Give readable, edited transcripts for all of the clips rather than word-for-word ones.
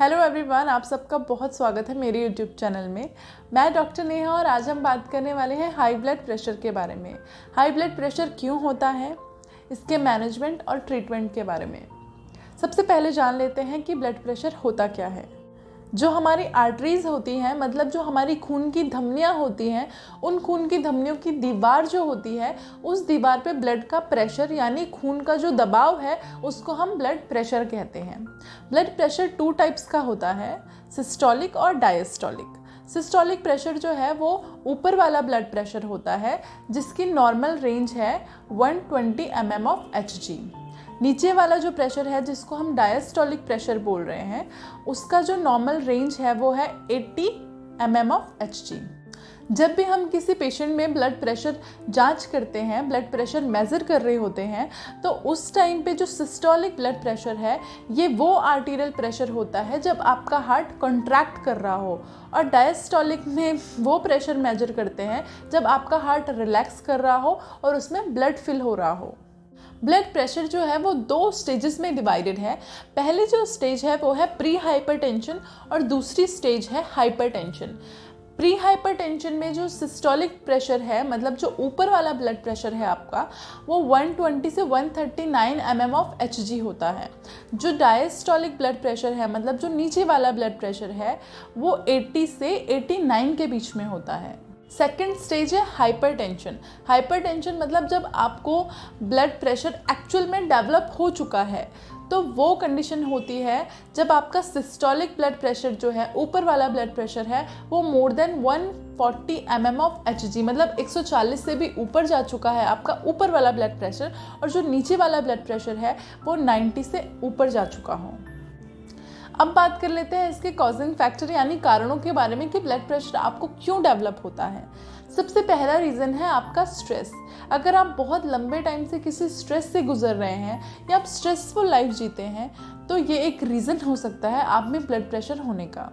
Hello everyone, आप सबका बहुत स्वागत है मेरे यूट्यूब चैनल में। मैं डॉक्टर नेहा और आज हम बात करने वाले हैं हाई ब्लड प्रेशर के बारे में। हाई ब्लड प्रेशर क्यों होता है, इसके मैनेजमेंट और ट्रीटमेंट के बारे में। सबसे पहले जान लेते हैं कि ब्लड प्रेशर होता क्या है। जो हमारी आर्टरीज होती हैं, मतलब जो हमारी खून की धमनियाँ होती हैं, उन खून की धमनियों की दीवार जो होती है, उस दीवार पे ब्लड का प्रेशर यानी खून का जो दबाव है उसको हम ब्लड प्रेशर कहते हैं। ब्लड प्रेशर 2 टाइप्स का होता है, सिस्टोलिक और डायस्टोलिक। सिस्टोलिक प्रेशर जो है वो ऊपर वाला ब्लड प्रेशर होता है जिसकी नॉर्मल रेंज है 120 mm ऑफ Hg। नीचे वाला जो प्रेशर है जिसको हम डायस्टोलिक प्रेशर बोल रहे हैं, उसका जो नॉर्मल रेंज है वो है 80 mm ऑफ Hg। जब भी हम किसी पेशेंट में ब्लड प्रेशर जांच करते हैं, ब्लड प्रेशर मेज़र कर रहे होते हैं, तो उस टाइम पे जो सिस्टोलिक ब्लड प्रेशर है ये वो आर्टीरियल प्रेशर होता है जब आपका हार्ट कॉन्ट्रैक्ट कर रहा हो, और डायस्टोलिक में वो प्रेशर मेजर करते हैं जब आपका हार्ट रिलैक्स कर रहा हो और उसमें ब्लड फिल हो रहा हो। ब्लड प्रेशर जो है वो 2 स्टेजेस में डिवाइडेड है। पहले जो स्टेज है वो है प्री हाइपरटेंशन और दूसरी स्टेज है हाइपरटेंशन। प्री हाइपरटेंशन में जो सिस्टोलिक प्रेशर है, मतलब जो ऊपर वाला ब्लड प्रेशर है आपका, वो 120 से 139 mm ऑफ Hg होता है। जो डायस्टोलिक ब्लड प्रेशर है, मतलब जो नीचे वाला ब्लड प्रेशर है, वो 80 से 89 के बीच में होता है। सेकेंड स्टेज है हाइपरटेंशन। हाइपरटेंशन मतलब जब आपको ब्लड प्रेशर एक्चुअल में डेवलप हो चुका है, तो वो कंडीशन होती है जब आपका सिस्टोलिक ब्लड प्रेशर जो है, ऊपर वाला ब्लड प्रेशर है, वो more than 140 mm of Hg, मतलब 140 से भी ऊपर जा चुका है आपका ऊपर वाला ब्लड प्रेशर, और जो नीचे वाला ब्लड प्रेशर है वो 90 से ऊपर जा चुका हो। अब बात कर लेते हैं इसके कॉजिंग फैक्टर यानी कारणों के बारे में कि ब्लड प्रेशर आपको क्यों डेवलप होता है। सबसे पहला रीज़न है आपका स्ट्रेस। अगर आप बहुत लंबे टाइम से किसी स्ट्रेस से गुजर रहे हैं या आप स्ट्रेसफुल लाइफ जीते हैं, तो ये एक रीज़न हो सकता है आप में ब्लड प्रेशर होने का।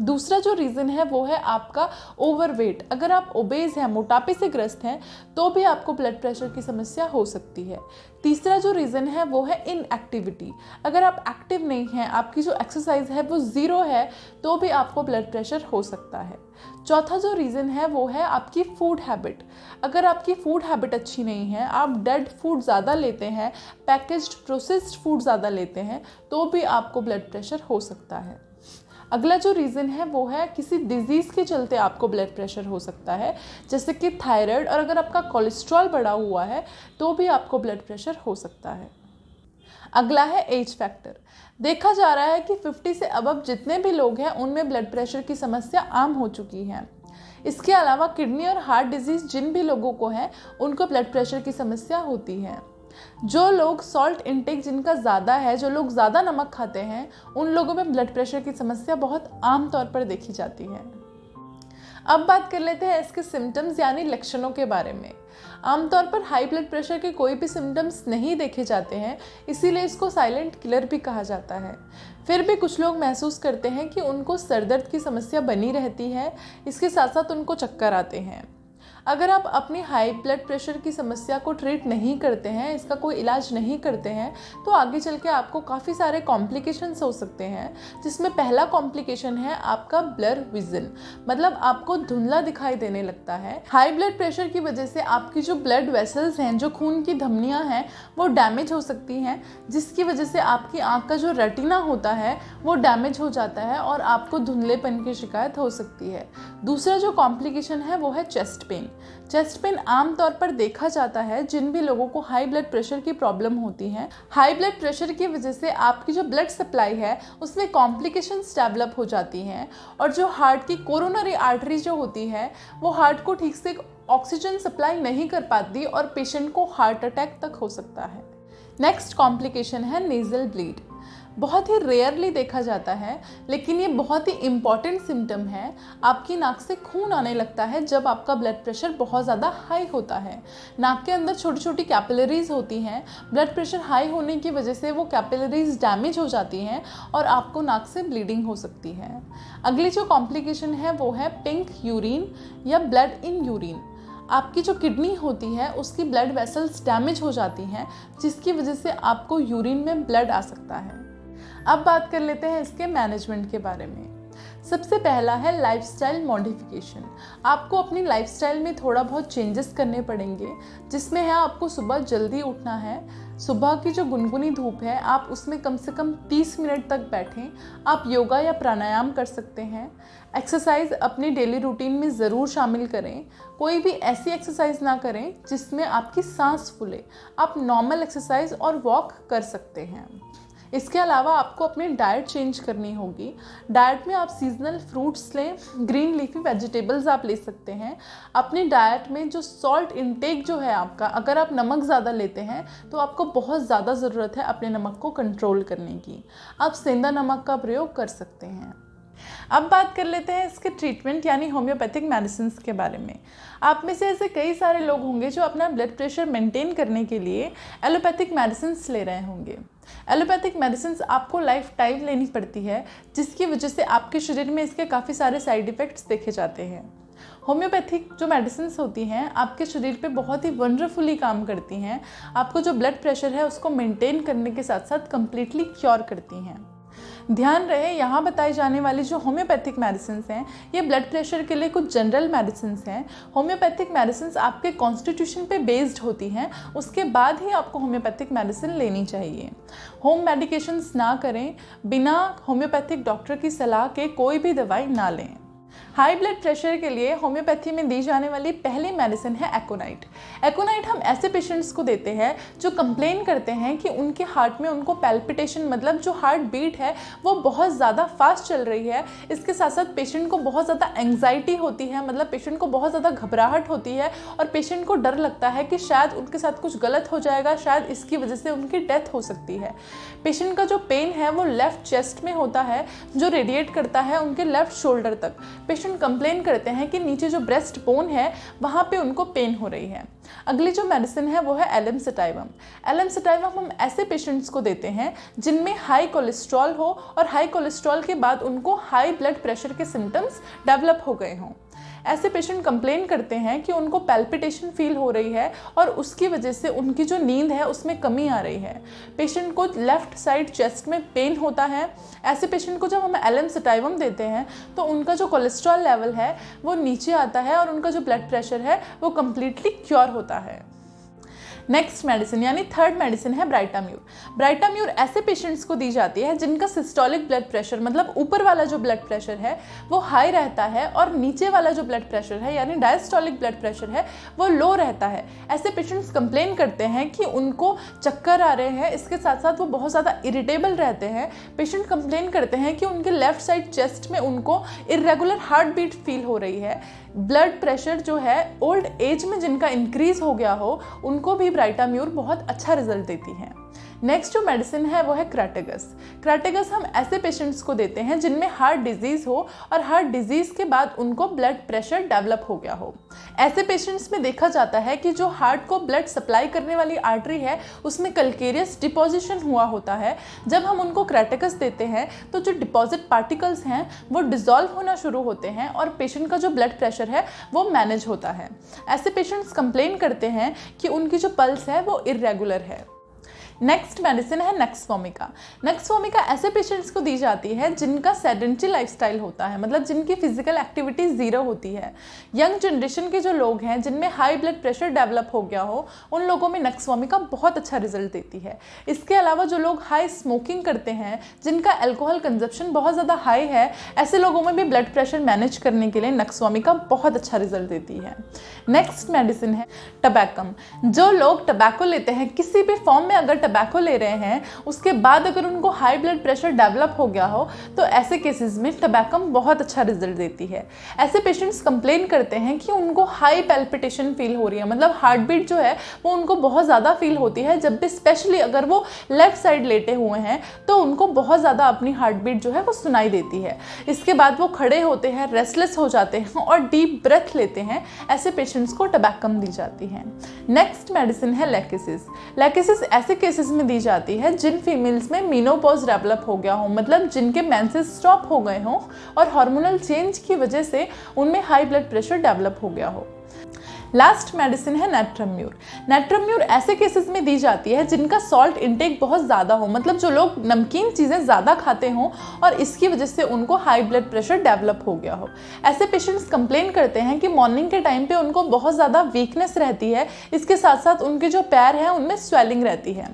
दूसरा जो रीज़न है वो है आपका ओवरवेट। अगर आप ओबेज हैं, मोटापे से ग्रस्त हैं, तो भी आपको ब्लड प्रेशर की समस्या हो सकती है। तीसरा जो रीज़न है वो है इनएक्टिविटी। अगर आप एक्टिव नहीं हैं, आपकी जो एक्सरसाइज है वो 0 है, तो भी आपको ब्लड प्रेशर हो सकता है। चौथा जो रीज़न है वो है आपकी फूड हैबिट। अगर आपकी फूड हैबिट अच्छी नहीं है, आप डेड फूड ज़्यादा लेते हैं, पैकेज्ड प्रोसेस्ड फूड ज़्यादा लेते हैं, तो भी आपको ब्लड प्रेशर हो सकता है। अगला जो रीज़न है वो है किसी डिजीज़ के चलते आपको ब्लड प्रेशर हो सकता है, जैसे कि थायराइड, और अगर आपका कोलेस्ट्रॉल बढ़ा हुआ है तो भी आपको ब्लड प्रेशर हो सकता है। अगला है एज फैक्टर। देखा जा रहा है कि 50 से अबव जितने भी लोग हैं उनमें ब्लड प्रेशर की समस्या आम हो चुकी है। इसके अलावा किडनी और हार्ट डिजीज़ जिन भी लोगों को है उनको ब्लड प्रेशर की समस्या होती है। जो लोग सॉल्ट इंटेक जिनका ज़्यादा है, जो लोग ज़्यादा नमक खाते हैं, उन लोगों में ब्लड प्रेशर की समस्या बहुत आम तौर पर देखी जाती है। अब बात कर लेते हैं इसके सिम्टम्स यानी लक्षणों के बारे में। आमतौर पर हाई ब्लड प्रेशर के कोई भी सिम्टम्स नहीं देखे जाते हैं, इसीलिए इसको साइलेंट किलर भी कहा जाता है। फिर भी कुछ लोग महसूस करते हैं कि उनको सर दर्द की समस्या बनी रहती है, इसके साथ साथ उनको चक्कर आते हैं। अगर आप अपनी हाई ब्लड प्रेशर की समस्या को ट्रीट नहीं करते हैं, इसका कोई इलाज नहीं करते हैं, तो आगे चल के आपको काफ़ी सारे कॉम्प्लिकेशंस हो सकते हैं, जिसमें पहला कॉम्प्लिकेशन है आपका ब्लर विजन, मतलब आपको धुंधला दिखाई देने लगता है। हाई ब्लड प्रेशर की वजह से आपकी जो ब्लड वेसल्स हैं, जो खून की धमनियाँ हैं, वो डैमेज हो सकती हैं, जिसकी वजह से आपकी आँख का जो रेटिना होता है वो डैमेज हो जाता है और आपको धुंधलेपन की शिकायत हो सकती है। दूसरा जो कॉम्प्लिकेशन है वो है चेस्ट पेन। चेस्ट पेन आमतौर पर देखा जाता है जिन भी लोगों को हाई ब्लड प्रेशर की प्रॉब्लम होती है। हाई ब्लड प्रेशर की वजह से आपकी जो ब्लड सप्लाई है उसमें कॉम्प्लिकेशंस डेवलप हो जाती हैं, और जो हार्ट की कोरोनरी आर्टरी जो होती है वो हार्ट को ठीक से ऑक्सीजन सप्लाई नहीं कर पाती और पेशेंट को हार्ट अटैक तक हो सकता है। नेक्स्ट कॉम्प्लिकेशन है नेज़ल ब्लीड। बहुत ही रेयरली देखा जाता है, लेकिन ये बहुत ही इम्पॉर्टेंट सिम्टम है। आपकी नाक से खून आने लगता है जब आपका ब्लड प्रेशर बहुत ज़्यादा हाई होता है। नाक के अंदर छोटी छोटी कैपिलरीज होती हैं, ब्लड प्रेशर हाई होने की वजह से वो कैपिलरीज डैमेज हो जाती हैं और आपको नाक से ब्लीडिंग हो सकती है। अगली जो कॉम्प्लिकेशन है वो है पिंक यूरिन या ब्लड इन यूरिन। आपकी जो किडनी होती है उसकी ब्लड वेसल्स डैमेज हो जाती हैं, जिसकी वजह से आपको यूरिन में ब्लड आ सकता है। अब बात कर लेते हैं इसके मैनेजमेंट के बारे में। सबसे पहला है लाइफस्टाइल मॉडिफिकेशन। आपको अपनी लाइफस्टाइल में थोड़ा बहुत चेंजेस करने पड़ेंगे, जिसमें है आपको सुबह जल्दी उठना है। सुबह की जो गुनगुनी धूप है आप उसमें कम से कम 30 मिनट तक बैठें। आप योगा या प्राणायाम कर सकते हैं। एक्सरसाइज अपनी डेली रूटीन में ज़रूर शामिल करें। कोई भी ऐसी एक्सरसाइज ना करें जिसमें आपकी सांस फूले। आप नॉर्मल एक्सरसाइज और वॉक कर सकते हैं। इसके अलावा आपको अपनी डाइट चेंज करनी होगी। डाइट में आप सीजनल फ्रूट्स लें, ग्रीन लीफी वेजिटेबल्स आप ले सकते हैं। अपनी डाइट में जो सॉल्ट इंटेक जो है आपका, अगर आप नमक ज़्यादा लेते हैं तो आपको बहुत ज़्यादा ज़रूरत है अपने नमक को कंट्रोल करने की। आप सेंधा नमक का प्रयोग कर सकते हैं। अब बात कर लेते हैं इसके ट्रीटमेंट यानी होम्योपैथिक मेडिसिन के बारे में। आप में से ऐसे कई सारे लोग होंगे जो अपना ब्लड प्रेशर मेंटेन करने के लिए एलोपैथिक मेडिसिन ले रहे होंगे। एलोपैथिक मेडिसिन आपको लाइफ टाइम लेनी पड़ती है, जिसकी वजह से आपके शरीर में इसके काफ़ी सारे साइड इफ़ेक्ट्स देखे जाते हैं। होम्योपैथिक जो मेडिसिन होती हैं आपके शरीर पे बहुत ही वंडरफुली काम करती हैं। आपको जो ब्लड प्रेशर है उसको मेंटेन करने के साथ साथ कम्प्लीटली क्योर करती हैं। ध्यान रहे, यहाँ बताई जाने वाली जो होम्योपैथिक मेडिसिन हैं ये ब्लड प्रेशर के लिए कुछ जनरल मेडिसिन हैं। होम्योपैथिक मेडिसिन आपके कॉन्स्टिट्यूशन पे बेस्ड होती हैं, उसके बाद ही आपको होम्योपैथिक मेडिसिन लेनी चाहिए। होम मेडिकेशंस ना करें, बिना होम्योपैथिक डॉक्टर की सलाह के कोई भी दवाई ना लें। हाई ब्लड प्रेशर के लिए होम्योपैथी में दी जाने वाली पहली मेडिसिन है एकोनाइट। एकोनाइट हम ऐसे पेशेंट्स को देते हैं जो कंप्लेन करते हैं कि उनके हार्ट में उनको पैल्पिटेशन, मतलब जो हार्ट बीट है वो बहुत ज़्यादा फास्ट चल रही है। इसके साथ साथ पेशेंट को बहुत ज़्यादा एंग्जाइटी होती है, मतलब पेशेंट को बहुत ज़्यादा घबराहट होती है और पेशेंट को डर लगता है कि शायद उनके साथ कुछ गलत हो जाएगा, शायद इसकी वजह से उनकी डेथ हो सकती है। पेशेंट का जो पेन है वो लेफ्ट चेस्ट में होता है, जो रेडिएट करता है उनके लेफ्ट शोल्डर तक। पेशेंट कंप्लेन करते हैं कि नीचे जो ब्रेस्ट बोन है वहाँ पे उनको पेन हो रही है। अगली जो मेडिसिन है वो है एलम-सटाइवम। एलम-सटाइवम हम ऐसे पेशेंट्स को देते हैं जिनमें हाई कोलेस्ट्रॉल हो और हाई कोलेस्ट्रॉल के बाद उनको हाई ब्लड प्रेशर के सिम्टम्स डेवलप हो गए हों। ऐसे पेशेंट कंप्लेन करते हैं कि उनको पैल्पिटेशन फील हो रही है और उसकी वजह से उनकी जो नींद है उसमें कमी आ रही है। पेशेंट को लेफ्ट साइड चेस्ट में पेन होता है। ऐसे पेशेंट को जब हम एलम-सटाइवम देते हैं तो उनका जो कोलेस्ट्रॉल लेवल है वो नीचे आता है और उनका जो ब्लड प्रेशर है वो कम्प्लीटली क्योर होता है। नेक्स्ट मेडिसिन यानी थर्ड मेडिसिन है ब्राइटाम्यूर। ब्राइटाम्यूर ऐसे पेशेंट्स को दी जाती है जिनका सिस्टोलिक ब्लड प्रेशर, मतलब ऊपर वाला जो ब्लड प्रेशर है वो हाई रहता है और नीचे वाला जो ब्लड प्रेशर है यानी डायस्टोलिक ब्लड प्रेशर है वो लो रहता है। ऐसे पेशेंट्स कंप्लेन करते हैं कि उनको चक्कर आ रहे हैं, इसके साथ साथ वो बहुत ज़्यादा इरिटेबल रहते हैं। पेशेंट कंप्लेन करते हैं कि उनके लेफ्ट साइड चेस्ट में उनको इरेगुलर हार्ट बीट फील हो रही है। ब्लड प्रेशर जो है ओल्ड एज में जिनका इंक्रीज हो गया हो उनको भी ब्राइटाम्यूर बहुत अच्छा रिजल्ट देती है। नेक्स्ट जो मेडिसिन है वो है क्राटेगस। क्राटेगस हम ऐसे पेशेंट्स को देते हैं जिनमें हार्ट डिजीज़ हो और हार्ट डिजीज़ के बाद उनको ब्लड प्रेशर डेवलप हो गया हो। ऐसे पेशेंट्स में देखा जाता है कि जो हार्ट को ब्लड सप्लाई करने वाली आर्टरी है उसमें कैल्केरियस डिपॉजिशन हुआ होता है। जब हम उनको क्राटेगस देते हैं तो जो डिपॉजिट पार्टिकल्स हैं वो डिज़ोल्व होना शुरू होते हैं और पेशेंट का जो ब्लड प्रेशर है वो मैनेज होता है। ऐसे पेशेंट्स कंप्लेन करते हैं कि उनकी जो पल्स है वो इरेगुलर है। नेक्स्ट मेडिसिन है नेक्सवोमिका। नेक्सवोमिका ऐसे पेशेंट्स को दी जाती है जिनका सेडेंटरी लाइफस्टाइल होता है, मतलब जिनकी फिजिकल एक्टिविटी ज़ीरो होती है। यंग जनरेशन के जो लोग हैं जिनमें हाई ब्लड प्रेशर डेवलप हो गया हो उन लोगों में नेक्सवोमिका बहुत अच्छा रिजल्ट देती है। इसके अलावा जो लोग हाई स्मोकिंग करते हैं, जिनका अल्कोहल कंजप्शन बहुत ज़्यादा हाई है, ऐसे लोगों में भी ब्लड प्रेशर मैनेज करने के लिए नेक्सवोमिका बहुत अच्छा रिजल्ट देती है। नेक्स्ट मेडिसिन है टबैकम। जो लोग टबैको लेते हैं, किसी भी फॉर्म में अगर टबैको ले रहे हैं, उसके बाद अगर उनको हाई ब्लड प्रेशर डेवलप हो गया हो तो ऐसे केसेस में टबैकम बहुत अच्छा रिजल्ट देती है। ऐसे पेशेंट्स कंप्लेन करते हैं कि उनको हाई पैल्पिटेशन फील हो रही है, मतलब हार्ट बीट जो है वो उनको बहुत ज़्यादा फील होती है। जब भी स्पेशली अगर वो लेफ्ट साइड लेटे हुए हैं तो उनको बहुत ज़्यादा अपनी हार्ट बीट जो है वो सुनाई देती है। इसके बाद वो खड़े होते हैं, रेस्टलेस हो जाते हैं और डीप ब्रेथ लेते हैं। ऐसे पेशेंट्स को टबैकम दी जाती है। नेक्स्ट मेडिसिन है लैकेसिस। लैकेसिस ऐसे केसेस में दी जाती है जिन फीमेल्स में मेनोपॉज डेवलप हो गया हो, मतलब जिनके मेंसेस स्टॉप हो गए हों और हार्मोनल चेंज की वजह से उनमें हाई ब्लड प्रेशर डेवलप हो गया हो। लास्ट मेडिसिन है नेट्रम्यूर। नेट्रम्यूर ऐसे केसेस में दी जाती है जिनका सॉल्ट इंटेक बहुत ज़्यादा हो, मतलब जो लोग नमकीन चीज़ें ज़्यादा खाते हों और इसकी वजह से उनको हाई ब्लड प्रेशर डेवलप हो गया हो। ऐसे पेशेंट्स कंप्लेन करते हैं कि मॉर्निंग के टाइम पे उनको बहुत ज़्यादा वीकनेस रहती है, इसके साथ साथ उनके जो पैर हैं उनमें स्वेलिंग रहती है।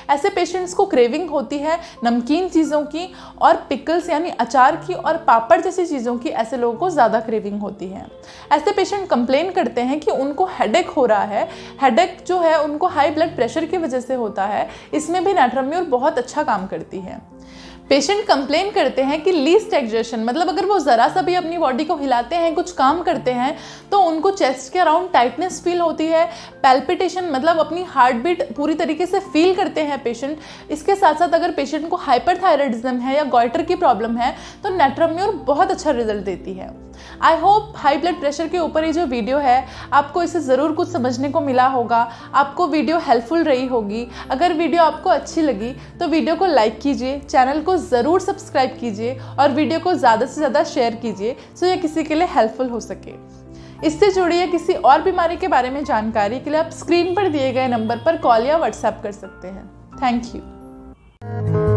ऐसे पेशेंट्स को क्रेविंग होती है नमकीन चीज़ों की और पिकल्स यानी अचार की और पापड़ जैसी चीज़ों की, ऐसे लोगों को ज़्यादा क्रेविंग होती है। ऐसे पेशेंट कंप्लेन करते हैं कि उनको हेडेक हो रहा है। हेडेक जो है उनको हाई ब्लड प्रेशर की वजह से होता है। इसमें भी नेट्रम्यूर बहुत अच्छा काम करती है। पेशेंट कंप्लेन करते हैं कि लीस्ट एक्सर्शन, मतलब अगर वो ज़रा सा भी अपनी बॉडी को हिलाते हैं, कुछ काम करते हैं, तो उनको चेस्ट के अराउंड टाइटनेस फील होती है, पैल्पिटेशन मतलब अपनी हार्ट बीट पूरी तरीके से फील करते हैं पेशेंट। इसके साथ साथ अगर पेशेंट को हाइपरथायराइडिज्म है या गॉइटर की प्रॉब्लम है तो नेट्रम्यूर बहुत अच्छा रिजल्ट देती है। I hope high blood pressure के ऊपर ये जो वीडियो है आपको इससे ज़रूर कुछ समझने को मिला होगा, आपको वीडियो हेल्पफुल रही होगी। अगर वीडियो आपको अच्छी लगी तो वीडियो को लाइक कीजिए, चैनल को ज़रूर सब्सक्राइब कीजिए और वीडियो को ज़्यादा से ज़्यादा शेयर कीजिए सो ये किसी के लिए हेल्पफुल हो सके। इससे जुड़िए किसी और बीमारी के बारे में जानकारी के लिए आप स्क्रीन पर दिए गए नंबर पर कॉल या व्हाट्सएप कर सकते हैं। Thank you.